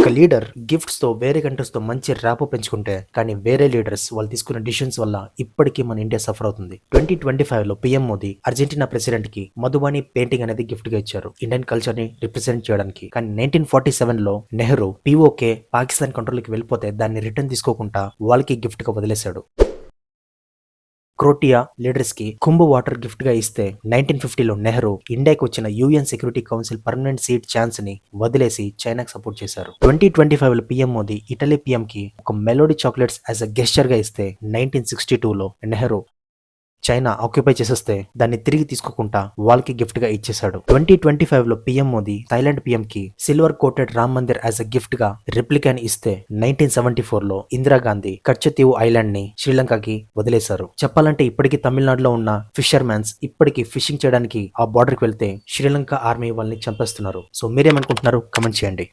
ఒక leader gifts తో వేరే కంట్రీస్ తో మంచి ర్యాప్ పెంచుకుంటే కానీ వేరే లీడర్స్ వాళ్ళు తీసుకున్న డిసిషన్స్ వల్ల ఇప్పటికీ మన ఇండియా సఫర్ అవుతుంది. 2025 లో పీఎం మోదీ అర్జెంటీనా ప్రెసిడెంట్ కి మధుబాని పెయింటింగ్ అనేది గిఫ్ట్ గా ఇచ్చారు ఇండియన్ కల్చర్ ని రిప్రజెంట్ చేయడానికి. కానీ 1947 లో నెహ్రూ పీఓకే పాకిస్తాన్ కంట్రోల్ కి వెళ్ళిపోతే దాన్ని రిటర్న్ తీసుకోకుండా వాళ్ళకి గిఫ్ట్ గా వదిలేశాడు. క్రోటియా లీడర్స్ కి కుంభ్ వాటర్ గిఫ్ట్ గా ఇస్తే 1950లో నెహ్రూ ఇండియాకి వచ్చిన UN security council permanent seat chance ని వదిలేసి చైనాకి సపోర్ట్ చేశారు. 2025 లో పీఎం మోదీ ఇటలీ పీఎం కి ఒక melody chocolates as a gesture గా ఇస్తే 1962లో నెహ్రూ చైనా ఆక్యుపై చేసేస్తే దాన్ని తిరిగి తీసుకోకుండా వాళ్ళకి గిఫ్ట్ గా ఇచ్చేశాడు. 2025 లో పీఎం మోదీ థాయిలాండ్ పీఎం కి silver coated Ram Mandir as a gift గా రిప్లికాని ఇస్తే 1974 లో ఇందిరాగాంధీ కచ్చతీవు ఐలాండ్ ని శ్రీలంకకి వదిలేశారు. చెప్పాలంటే ఇప్పటికీ తమిళనాడులో ఉన్న ఫిషర్ మ్యాన్స్ ఇప్పటికీ ఫిషింగ్ చేయడానికి ఆ బార్డర్ కి వెళ్తే శ్రీలంక ఆర్మీ వాళ్ళని చంపేస్తున్నారు. సో మీరేమనుకుంటున్నారు? కమెంట్ చేయండి.